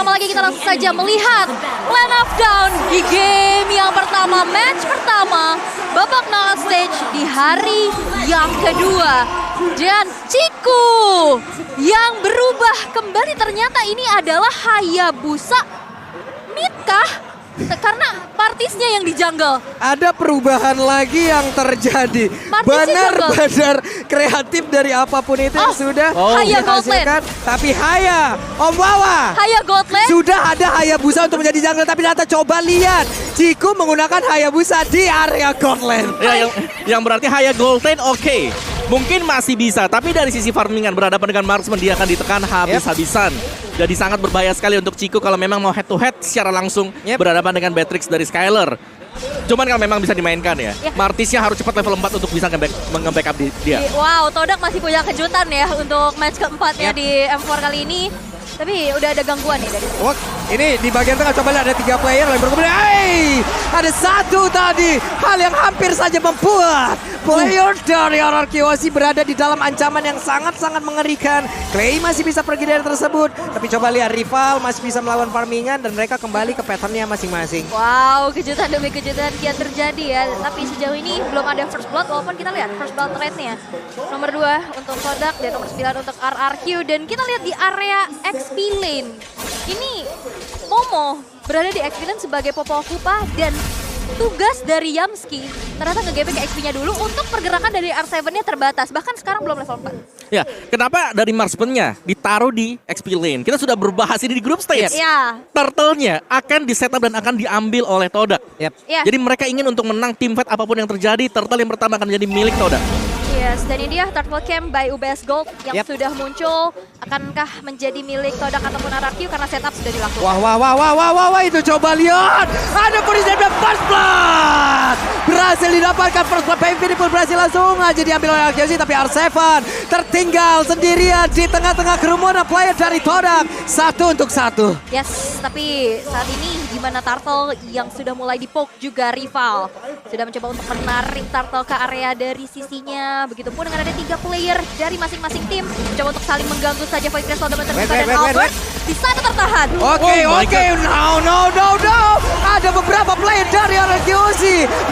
berlama lagi, kita langsung saja melihat Land of Down di game yang pertama, match pertama, babak knockout stage di hari yang kedua. Dan Ciku yang berubah kembali, ternyata ini adalah Hayabusa Mid-kah? Karena partisnya yang di jungle. Ada perubahan lagi yang terjadi. Partisnya Benar-benar kreatif dari apapun itu yang sudah Haya Goldland. dihasilkan. Tapi Haya, Om Wawa, Haya Goldland. sudah ada Hayabusa untuk menjadi jungle. Tapi ternyata coba lihat, Ciku menggunakan Hayabusa di area Goldland. Ya, yang berarti Haya Goldland oke. Mungkin masih bisa, tapi dari sisi farmingan berhadapan dengan marksman dia akan ditekan habis-habisan. Jadi sangat berbahaya sekali untuk Ciku kalau memang mau head to head secara langsung berhadapan dengan Beatrix dari Skyler. Cuman kalau memang bisa dimainkan ya, Martisnya harus cepat level 4 untuk bisa nge-backup dia. Wow, Todak masih punya kejutan ya untuk match keempatnya di M4 kali ini. Tapi udah ada gangguan nih dari Wah, ini di bagian tengah coba lihat ada 3 player lalu kemudian ada satu tadi, hal yang hampir saja membuat player dari RRQ Osi berada di dalam ancaman yang sangat-sangat mengerikan. Clay masih bisa pergi dari tersebut, tapi coba lihat rival masih bisa melawan farmingan dan mereka kembali ke patternnya masing-masing. Wow, kejutan demi kejutan kian terjadi ya. Tapi sejauh ini belum ada first blood, walaupun kita lihat first blood rate-nya. Nomor 2 untuk Todak dan nomor 9 untuk RRQ. Dan kita lihat di area XP lane. Ini Momo berada di XP lane sebagai Popokupa dan tugas dari Yamski ternyata nge-gaping ke XP-nya dulu untuk pergerakan dari R7-nya terbatas. Bahkan sekarang belum level 4. Ya, kenapa dari marksman-nya ditaruh di XP lane? Kita sudah berbahas ini di group stage. Ya. Turtle-nya akan di-setup dan akan diambil oleh Todak. Yep. Ya. Jadi mereka ingin untuk menang team fight apapun yang terjadi, Turtle yang pertama akan menjadi milik Todak. Yes, dan ini dia Turtle Camp by UBS Gold yang sudah muncul. Akankah menjadi milik Todak ataupun RRQ karena setup sudah dilakukan? Wah, itu coba lihat. Ada kondisi dan first blood. Berhasil didapatkan first blood. Infinity pun berhasil langsung aja diambil oleh RRQ, tapi R7 tertinggal sendirian di tengah-tengah kerumunan player dari Todak. 1 untuk 1. Yes, tapi saat ini gimana Turtle yang sudah mulai dipoke juga rival. Sudah mencoba untuk menarik Turtle ke area dari sisinya. Begitupun dengan ada 3 player dari masing-masing tim. Mencoba untuk saling mengganggu saja Void Crystal dan terbuka dan Albert di sana tertahan. Oke, no. Ada beberapa player dari RRQ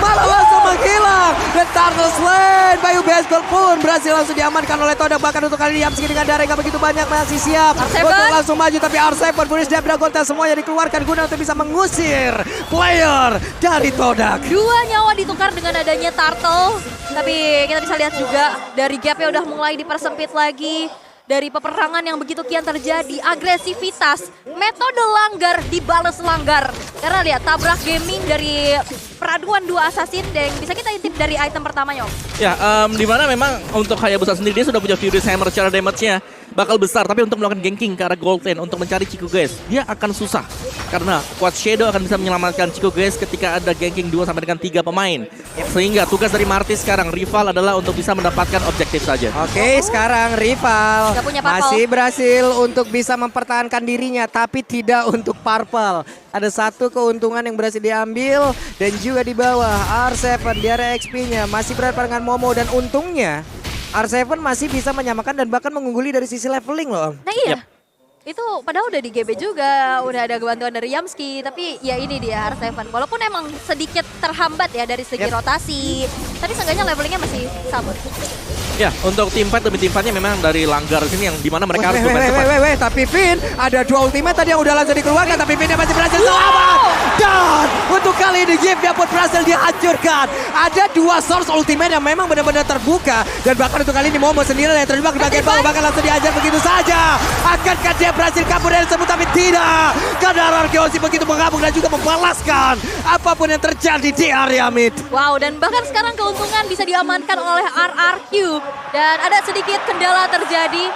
malah langsung menghilang. Dan Turtle Slain Bayu Baseball pun berhasil langsung diamankan oleh Todak. Bahkan untuk kali ini Yamski dengan darah yang gak begitu banyak masih siap untuk langsung maju. Tapi R7 Furious dan Dragonta semuanya dikeluarkan guna untuk bisa mengusir player dari Todak. 2 nyawa ditukar dengan adanya Turtle. Tapi kita bisa lihat juga dari gapnya udah mulai dipersempit lagi. Dari peperangan yang begitu kian terjadi, agresivitas, metode langgar dibalas langgar. Karena lihat tabrak gaming dari peraduan 2 assassin dan bisa kita intip dari item pertamanya, Om. Ya, dimana memang untuk Hayabusa sendiri dia sudah punya Furious Hammer secara damage-nya bakal besar. Tapi untuk melakukan ganking ke arah Gold Lane untuk mencari Ciku guys, dia akan susah. Karena Quad Shadow akan bisa menyelamatkan Ciku guys ketika ada ganking 2 sampai dengan 3 pemain. Sehingga tugas dari Martis sekarang, rival adalah untuk bisa mendapatkan objektif saja. Oke, sekarang rival Gak punya purple. masih berhasil untuk bisa mempertahankan dirinya, tapi tidak untuk purple. Ada 1 keuntungan yang berhasil diambil dan juga di bawah R7 di area XP-nya masih berhadapan dengan Momo dan untungnya R7 masih bisa menyamakan dan bahkan mengungguli dari sisi leveling loh. Nah iya. Itu padahal udah di GB juga, udah ada bantuan dari Yamski, tapi ya ini dia R7. Walaupun emang sedikit terhambat ya dari segi rotasi, tapi seenggaknya levelingnya masih sama. Ya, untuk tim fight demi tim fightnya memang dari langgar sini yang dimana mereka harus bermain cepat. Tapi Finn ada 2 ultimate tadi yang udah langsung dikeluarkan, tapi Finn masih berhasil selamat. Dan untuk kali ini game-nya pun berhasil dihancurkan. Ada 2 source ultimate yang memang benar-benar terbuka, dan bahkan untuk kali ini Momo sendiri yang terjebak di bagian bawah, bahkan langsung dihajar begitu saja. Akankah dia berhasil kabur dari tersebut? Tapi tidak, karena RRQ begitu menggabung dan juga membalaskan apapun yang terjadi di area mid. Wow, dan bahkan sekarang keuntungan bisa diamankan oleh RRQ. Dan ada sedikit kendala terjadi.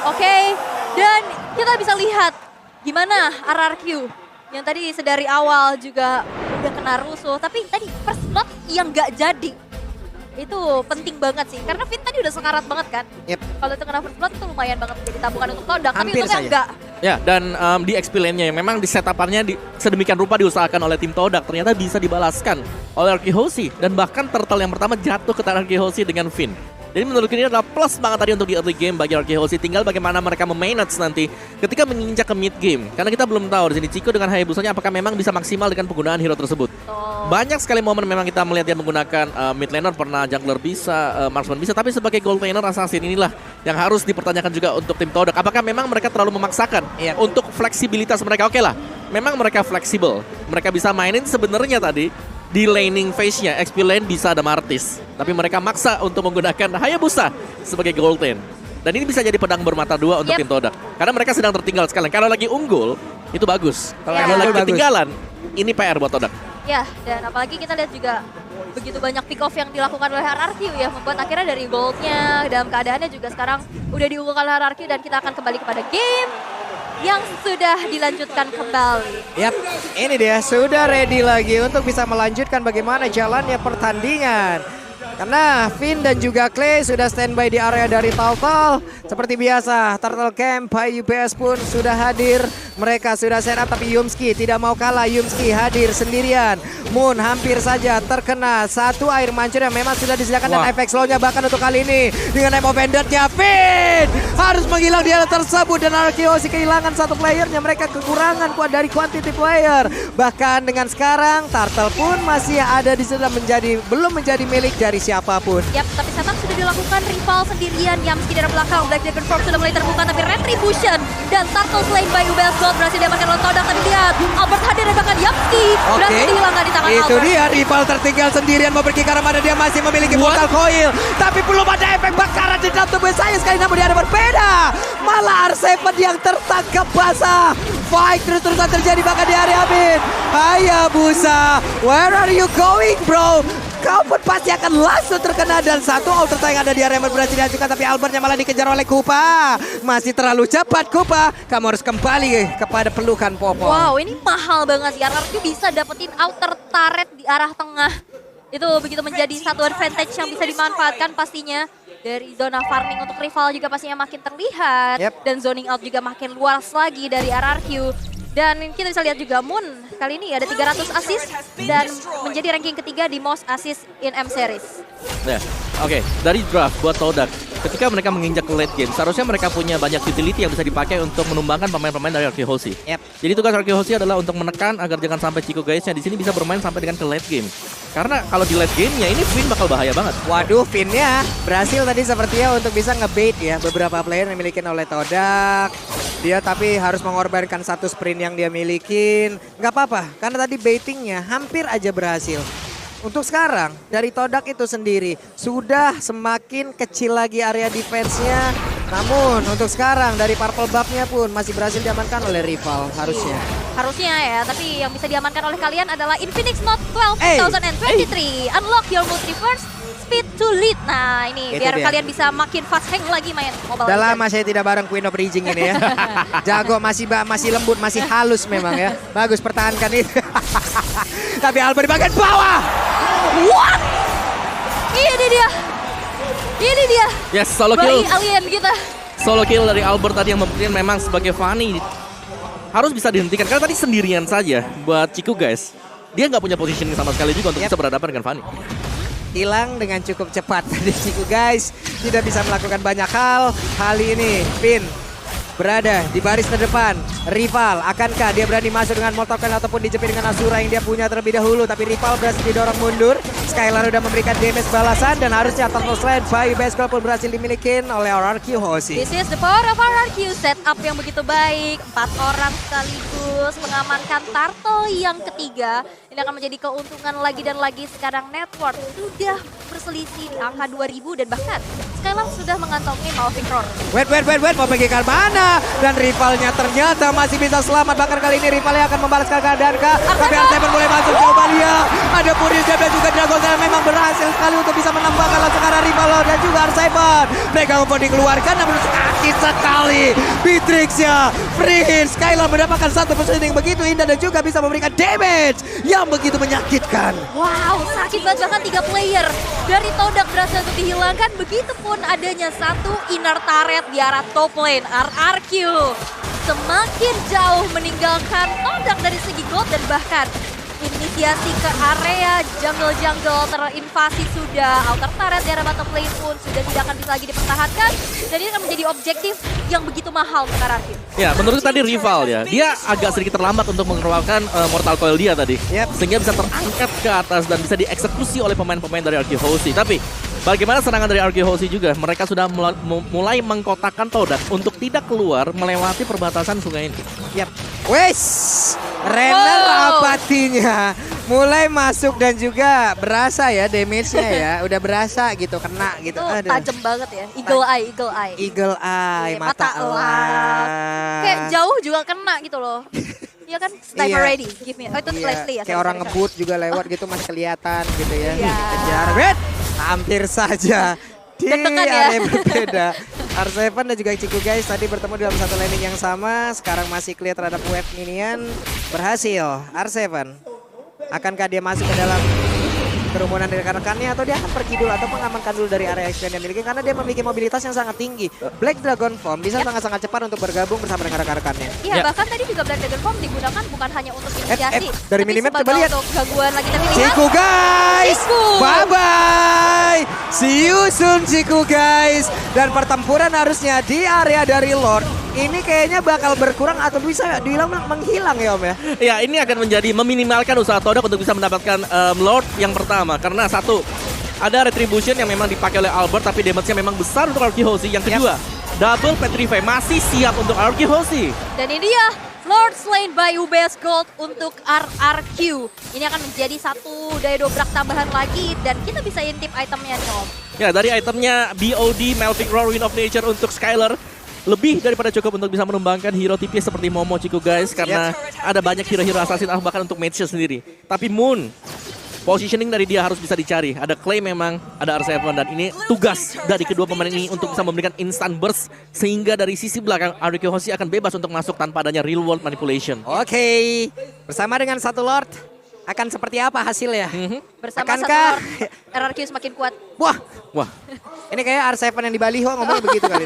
Oke, dan kita bisa lihat gimana RRQ yang tadi sedari awal juga udah kena rusuh. Tapi tadi first blood yang gak jadi. Itu penting banget sih, karena Finn tadi udah sekarat banget kan. Kalau itu kena first blood itu lumayan banget jadi tabungan untuk Todak, tapi untungnya enggak. Ya, dan di XP lane-nya yang memang di setup-annya sedemikian rupa diusahakan oleh tim Todak, ternyata bisa dibalaskan oleh RRQ Hoshi. Dan bahkan Turtle yang pertama jatuh ke RRQ Hoshi dengan Finn. Jadi menurutku ini adalah plus banget tadi untuk di early game bagi RKHC. Tinggal bagaimana mereka memanage nanti ketika menginjak ke mid game. Karena kita belum tahu di sini Chico dengan Hayabusanya apakah memang bisa maksimal dengan penggunaan hero tersebut. Banyak sekali momen memang kita melihat dia menggunakan mid laner, pernah jungler bisa, marksman bisa, tapi sebagai gold laner assassin inilah yang harus dipertanyakan juga untuk tim Todak. Apakah memang mereka terlalu memaksakan untuk fleksibilitas mereka? Oke lah, memang mereka fleksibel. Mereka bisa mainin sebenarnya tadi di laning phase-nya, XP lane bisa ada Martis. Tapi mereka maksa untuk menggunakan Hayabusa sebagai gold lane. Dan ini bisa jadi pedang bermata dua untuk tim Todak. Karena mereka sedang tertinggal sekali. Kalau lagi unggul, itu bagus. Kalau lagi ketinggalan, ini PR buat Todak. Ya, dan apalagi kita lihat juga begitu banyak pick off yang dilakukan oleh RRQ ya, membuat akhirnya dari goldnya dalam keadaannya juga sekarang udah diunggulkan oleh RRQ, dan kita akan kembali kepada game yang sudah dilanjutkan kembali. Yap, ini dia sudah ready lagi untuk bisa melanjutkan bagaimana jalannya pertandingan. Karena Finn dan juga Clay sudah standby di area dari Taltal. Seperti biasa, Turtle Camp, UPS pun sudah hadir. Mereka sudah set up, tapi Yumski tidak mau kalah. Yumski hadir sendirian. Moon hampir saja terkena satu air mancur yang memang sudah disediakan. Dan efek slownya bahkan untuk kali ini. Dengan Name of Vendor-nya, Finn harus menghilang di area tersebut. Dan RKHC kehilangan satu playernya. Mereka kekurangan kuat dari quantity player. Bahkan dengan sekarang, Turtle pun masih ada di sana, belum menjadi milik dari siapapun. Yap, tapi setup sudah dilakukan. Rival sendirian, Yamski dari belakang. Black Dragon Form sudah mulai terbuka, tapi Retribution dan Turtle slain by UBS Gold berhasil diamankan oleh Todak. Tapi lihat, Albert hadir dan bahkan Yamski berhasil dihilangkan di tangan Itu Albert. dia, rival tertinggal sendirian mau pergi ke arah mana, dia masih memiliki portal coil. Tapi belum ada efek bakaran di dalam tubuh saya sekali, namun dia ada berbeda. Malah R7 yang tertangkap basah. Fight terus-terusan terjadi bahkan di area mid. Hayabusa, where are you going bro? Kau pun pasti akan langsung terkena, dan satu ultra yang ada di area berhasil dihancurkan, tapi Albertnya malah dikejar oleh Kupa. Masih terlalu cepat Kupa, kamu harus kembali kepada pelukan Popo. Wow, ini mahal banget sih. RRQ bisa dapetin outer turret di arah tengah. Itu begitu menjadi satu advantage yang bisa dimanfaatkan pastinya. Dari zona farming untuk rival juga pastinya makin terlihat. Dan zoning out juga makin luas lagi dari RRQ. Dan kita bisa lihat juga Moon kali ini ada 300 assist dan menjadi ranking ketiga di most assist in M series. Ya, oke. Dari draft buat Todak, ketika mereka menginjak ke late game, seharusnya mereka punya banyak utility yang bisa dipakai untuk menumbangkan pemain-pemain dari RKHC. Jadi tugas RKHC adalah untuk menekan agar jangan sampai Chico guysnya di sini bisa bermain sampai dengan ke late game. Karena kalau di late game-nya ini Finn bakal bahaya banget. Waduh, Finn-nya berhasil tadi sepertinya untuk bisa ngebait ya beberapa player yang dimiliki oleh Todak. Dia tapi harus mengorbankan satu sprint yang dia milikin. Nggak apa-apa, karena tadi baitingnya hampir aja berhasil. Untuk sekarang, dari Todak itu sendiri sudah semakin kecil lagi area defense-nya. Namun untuk sekarang dari purple buff-nya pun masih berhasil diamankan oleh rival harusnya. Harusnya ya, tapi yang bisa diamankan oleh kalian adalah Infinix Mode 12 2023. Unlock your multiverse speed to lead. Nah ini Itu biar dia. kalian bisa makin fast hang lagi main Mobile Udah Legends. lama saya tidak bareng Queen of Raging ini ya. Jago, masih lembut, masih halus memang ya. Bagus, pertahankan itu. Tapi Albert di bagian bawah. What? Ini dia. Ini dia. Yes, solo Bayi kill. alien kita. Solo kill dari Albert tadi yang membuktikan memang sebagai Fanny harus bisa dihentikan. Karena tadi sendirian saja buat Chico guys. Dia nggak punya positioning sama sekali juga untuk bisa berhadapan dengan Fanny. Hilang dengan cukup cepat tadi Chico guys. Tidak bisa melakukan banyak hal. Kali ini Finn berada di baris terdepan. Rival, akankah dia berani masuk dengan Mortal Coil ataupun dijepit dengan Asura yang dia punya terlebih dahulu. Tapi rival berhasil didorong mundur. Skylar udah memberikan damage balasan dan harusnya Turtle Slide by Baseball pun berhasil dimiliki oleh RKHC. This is the power of RRQ, setup yang begitu baik. 4 orang sekaligus mengamankan Turtle yang ketiga. Ini akan menjadi keuntungan lagi dan lagi. Sekarang network sudah berselisih di angka 2000 dan bahkan Skylar sudah mengantongi Malvin Roar. Wait, mau pergi ke mana? Dan rivalnya ternyata masih bisa selamat. Bahkan kali ini rivalnya akan membalaskan keadaan kah? Tapi R7 boleh masuk, coba dia. Ada Purius dan juga Dragon Slayer memang berhasil sekali untuk bisa menambahkan langsung arah rival dan juga R7. Mereka pun dikeluarkan namun sakit sekali. Beatrix-nya, Prince, Skylar mendapatkan satu positioning begitu indah dan juga bisa memberikan damage yang begitu menyakitkan. Wow, sakit banget, bahkan 3 player dari Todak berhasil untuk dihilangkan. Begitupun adanya satu inner turret di arah top lane. RRQ semakin jauh meninggalkan Todak dari segi gold dan bahkan inisiasi ke area jungle terinvasi sudah. Outer turret di area bottom lane pun sudah tidak akan bisa lagi dipertahankan. Dan ini akan menjadi objektif yang begitu mahal untuk RRQ. Ya, menurut tadi rival ya, dia agak sedikit terlambat untuk mengeluarkan Mortal Coil dia tadi. Sehingga bisa terangkat ke atas dan bisa dieksekusi oleh pemain-pemain dari RQ Hoshi. Tapi bagaimana serangan dari RQ Hoshi juga? Mereka sudah mulai mengkotakkan Todak untuk tidak keluar melewati perbatasan sungai ini. Wes, Renner apatinya mulai masuk dan juga berasa ya damage-nya ya. Udah berasa gitu, kena gitu. Itu tajam banget ya. Eagle eye. Eagle eye, Iya, mata elang. Kayak jauh juga kena gitu loh. Iya kan? Sniper Iya. ready. Give me. Oh itu Leslie ya. Kayak orang ngebut juga lewat gitu masih kelihatan gitu ya. Iya. Kejar, Red. Hampir saja di Deg-degan ya. area berbeda. R7 dan juga Ciku guys tadi bertemu dalam satu landing yang sama. Sekarang masih clear terhadap wave minion. Berhasil R7. Akankah dia masuk ke dalam kerumunan dari rekan-rekannya atau dia akan pergi dulu atau mengamankan dulu dari area expand yang dimiliki karena dia memiliki mobilitas yang sangat tinggi. Black Dragon Form bisa sangat-sangat cepat untuk bergabung bersama dengan rekan-rekannya. Iya, bahkan tadi juga Black Dragon Form digunakan bukan hanya untuk inisiasi, dari minimap coba lihat. untuk gangguan lagi tapi lihat. Ciku guys, Ciku. bye bye, see you soon Ciku guys. Dan pertempuran harusnya di area dari Lord ini kayaknya bakal berkurang atau bisa dibilang menghilang ya Om ya. Ya, ini akan menjadi meminimalkan usaha Todak untuk bisa mendapatkan Lord yang pertama. Karena satu, ada Retribution yang memang dipakai oleh Albert tapi damage-nya memang besar untuk RQ Hoshi. Yang kedua, Double Petrify masih siap untuk RQ Hoshi. Dan ini dia Lord Slain by UBS Gold untuk RRQ. Ini akan menjadi satu daya dobrak tambahan lagi dan kita bisa intip itemnya nih Om. Ya, dari itemnya BOD, Melvic Roar, Wind of Nature untuk Skylar. Lebih daripada cukup untuk bisa menumbangkan hero tipis seperti Momo Ciku guys. Karena ada banyak hero-hero assassin bahkan untuk match sendiri. Tapi Moon, positioning dari dia harus bisa dicari. Ada claim memang, ada R7 dan ini tugas dari kedua pemain ini untuk bisa memberikan instant burst. Sehingga dari sisi belakang RQ Hoshi akan bebas untuk masuk tanpa adanya real world manipulation. Oke, bersama dengan satu Lord akan seperti apa hasilnya? Bersama Akankah- satu Lord, RRQ semakin kuat. Wah, Wah, ini kayak R7 yang di Baliho ngomongnya begitu kali.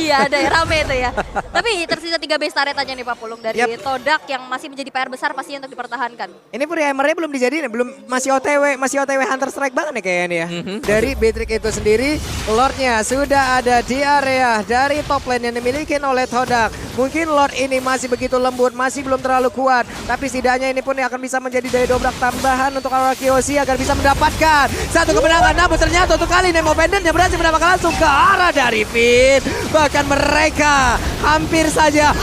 Iya ada ya, rame itu ya. Tapi tersisa 3 base turret aja nih Pak Pulung dari Todak yang masih menjadi PR besar pastinya untuk dipertahankan. Ini Hammernya belum dijadiin, belum masih OTW Hunter Strike banget nih kayaknya nih ya. Dari Beatrix itu sendiri, Lordnya sudah ada di area dari top lane yang dimiliki oleh Todak. Mungkin Lord ini masih begitu lembut, masih belum terlalu kuat. Tapi setidaknya ini pun akan bisa menjadi daya dobrak tambahan untuk RRQ Hoshi agar bisa mendapatkan satu kemenangan. Namun ternyata untuk kali Nemo Pendant yang berhasil mendapatkan langsung ke arah dari Finn. Bahkan mereka hampir saja.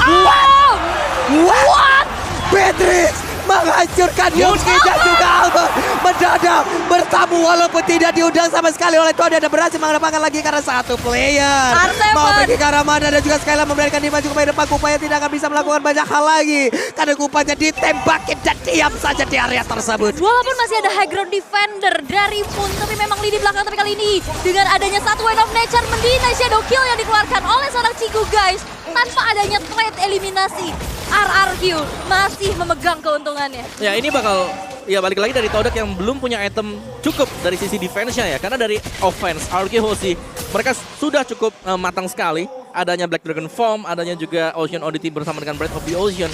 What? Beatrix menghancurkan Yuki dan juga Albert mendadak bertamu walaupun tidak diundang sama sekali oleh Todak dan berhasil mendapatkan lagi karena satu player R7. mau pergi ke arah mana dan juga Skylar membiarkan dia maju ke depan. Kupanya tidak akan bisa melakukan banyak hal lagi karena Kupanya ditembakin dan diam saja di area tersebut. Walaupun masih ada high ground defender dari Moon, tapi memang lini belakang tapi kali ini dengan adanya satu Wind of Nature mendinai shadow kill yang dikeluarkan oleh seorang Ciku guys. Tanpa adanya trade eliminasi, RRQ masih memegang keuntungannya. ya ini bakal ya balik lagi dari Todak yang belum punya item cukup dari sisi defense-nya ya. Karena dari offense RQ Hoshi mereka sudah cukup matang sekali. Adanya Black Dragon Form, adanya juga Ocean Oddity bersama dengan Breath of the Ocean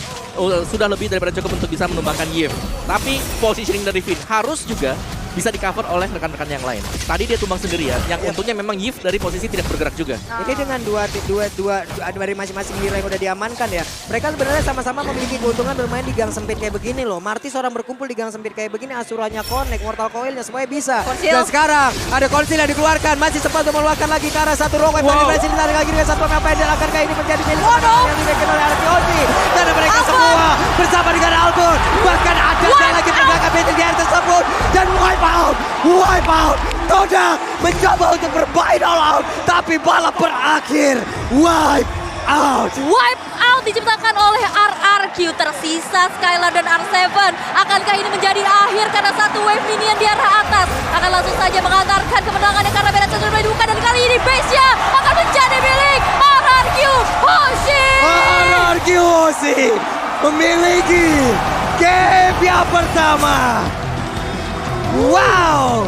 sudah lebih daripada cukup untuk bisa menumbangkan Yif. Tapi positioning dari Finn harus juga bisa di-cover oleh rekan-rekan yang lain. Tadi dia tumbang sendirian, yang untungnya memang Yif dari posisi tidak bergerak juga. Ini dengan dua dari masing-masing hero yang udah diamankan ya. Mereka sebenarnya sama-sama memiliki keuntungan bermain di gang sempit kayak begini loh. Martis orang berkumpul di gang sempit kayak begini, asurannya connect, mortal coilnya semuanya bisa. Konsil. Dan sekarang ada konsil yang dikeluarkan, masih sempat untuk mengeluarkan lagi ke arah satu rokok. Yang berhasil ditarik lagi dengan satu pemain pendek. Akankah ini menjadi milik kemenangan yang dimiliki oleh RRQ Hoshi? Karena mereka semua bersama dengan Albert. Bahkan ada lagi pergerakan Beatrix di area tersebut. Dan wipe out. Todak mencoba untuk bermain all out, tapi balap berakhir. Wipe out. Wipe out diciptakan oleh RRQ. Tersisa Skylar dan R7. Akankah ini menjadi akhir karena satu wave minion di arah atas akan langsung saja mengantarkan kemenangannya karena beda sudah dibuka dan kali ini base-nya akan menjadi milik RRQ Hoshi. RRQ Hoshi memiliki game yang pertama. Wow.